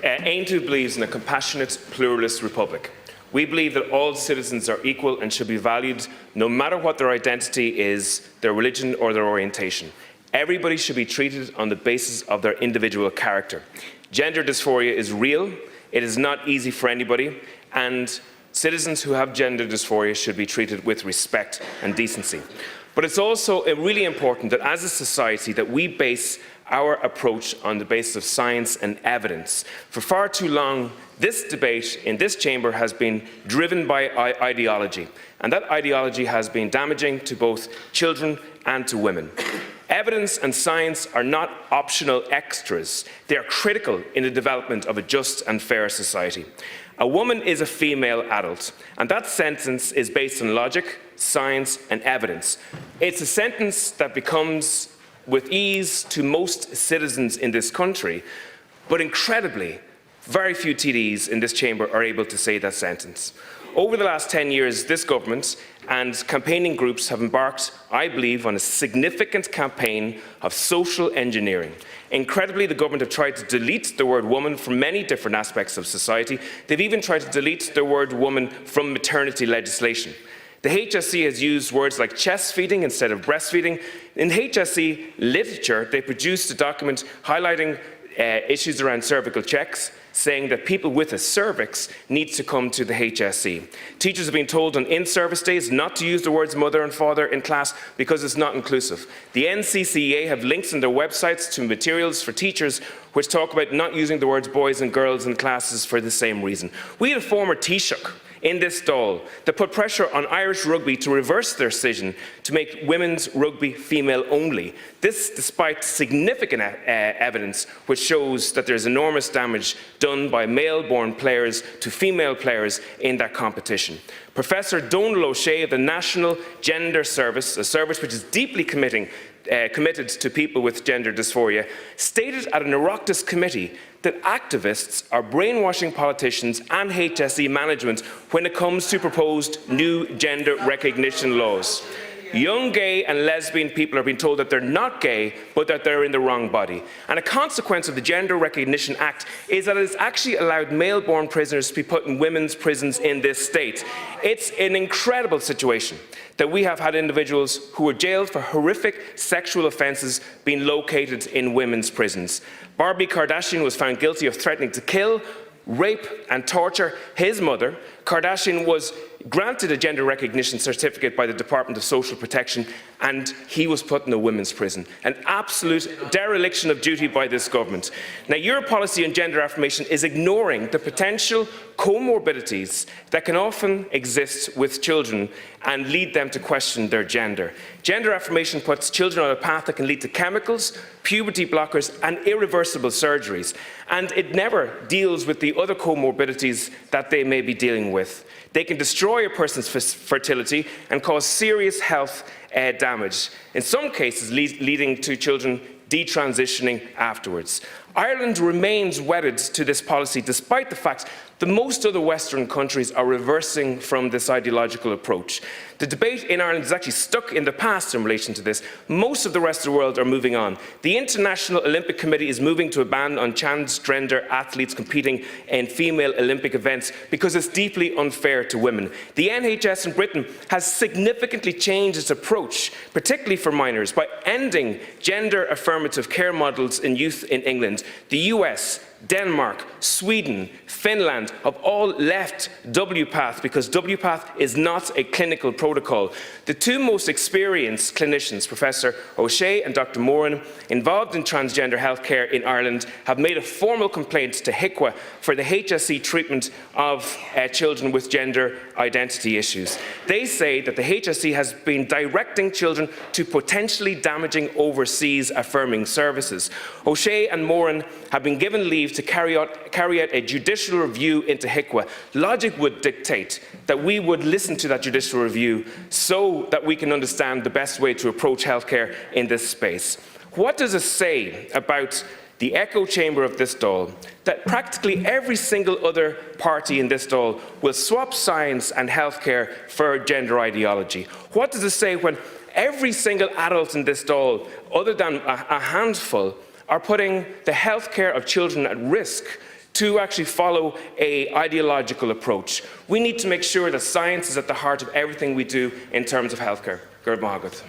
Aontú believes in a compassionate, pluralist republic. We believe that all citizens are equal and should be valued no matter what their identity is, their religion or their orientation. Everybody should be treated on the basis of their individual character. Gender dysphoria is real, it is not easy for anybody, and citizens who have gender dysphoria should be treated with respect and decency. But it's also really important that as a society that we base our approach on the basis of science and evidence. For far too long, this debate in this chamber has been driven by ideology, and that ideology has been damaging to both children and to women. Evidence and science are not optional extras. They are critical in the development of a just and fair society. A woman is a female adult, and that sentence is based on logic, science, and evidence. It's a sentence that becomes with ease to most citizens in this country, but incredibly, very few TDs in this chamber are able to say that sentence. Over the last 10 years, this government and campaigning groups have embarked, I believe, on a significant campaign of social engineering. Incredibly, the government have tried to delete the word woman from many different aspects of society. They've even tried to delete the word woman from maternity legislation. The HSE has used words like chest feeding instead of breastfeeding. In HSE literature, they produced a document highlighting issues around cervical checks, saying that people with a cervix need to come to the HSE. Teachers have been told on in-service days not to use the words mother and father in class because it's not inclusive. The NCCEA have links in their websites to materials for teachers which talk about not using the words boys and girls in classes for the same reason. We had a former Taoiseach in this Dáil that put pressure on Irish rugby to reverse their decision to make women's rugby female only. This despite significant evidence which shows that there's enormous damage done by male-born players to female players in that competition. Professor Donal O'Shea of the National Gender Service, a service which is deeply committed to people with gender dysphoria, stated at an Oireachtas committee that activists are brainwashing politicians and HSE management when it comes to proposed new gender recognition laws. Young gay and lesbian people are being told that they're not gay, but that they're in the wrong body. And a consequence of the Gender Recognition Act is that it has actually allowed male-born prisoners to be put in women's prisons in this state. It's an incredible situation that we have had individuals who were jailed for horrific sexual offences being located in women's prisons. Barbie Kardashian was found guilty of threatening to kill, rape and torture his mother. Kardashian was granted a gender recognition certificate by the Department of Social Protection, and he was put in a women's prison. An absolute dereliction of duty by this government. Now, your policy on gender affirmation is ignoring the potential comorbidities that can often exist with children and lead them to question their gender. Gender affirmation puts children on a path that can lead to chemicals, puberty blockers and irreversible surgeries, and it never deals with the other comorbidities that they may be dealing with. They can destroy a person's fertility and cause serious health damage, in some cases leading to children detransitioning afterwards. Ireland remains wedded to this policy despite the fact that most other Western countries are reversing from this ideological approach. The debate in Ireland is actually stuck in the past in relation to this. Most of the rest of the world are moving on. The International Olympic Committee is moving to a ban on transgender athletes competing in female Olympic events because it's deeply unfair to women. The NHS in Britain has significantly changed its approach, particularly for minors, by ending gender affirmative care models in youth in England. The US, Denmark, Sweden, Finland have all left WPATH because WPATH is not a clinical protocol. The two most experienced clinicians, Professor O'Shea and Dr. Moran, involved in transgender healthcare in Ireland have made a formal complaint to HICWA for the HSE treatment of children with gender identity issues. They say that the HSE has been directing children to potentially damaging overseas affirming services. O'Shea and Moran have been given leave to carry out a judicial review into HICWA. Logic would dictate that we would listen to that judicial review so that we can understand the best way to approach healthcare in this space. What does it say about the echo chamber of this Dáil that practically every single other party in this Dáil will swap science and healthcare for gender ideology? What does it say when every single adult in this Dáil, other than a handful, are putting the healthcare of children at risk to actually follow an ideological approach. We need to make sure that science is at the heart of everything we do in terms of healthcare. Gurb Mahagat.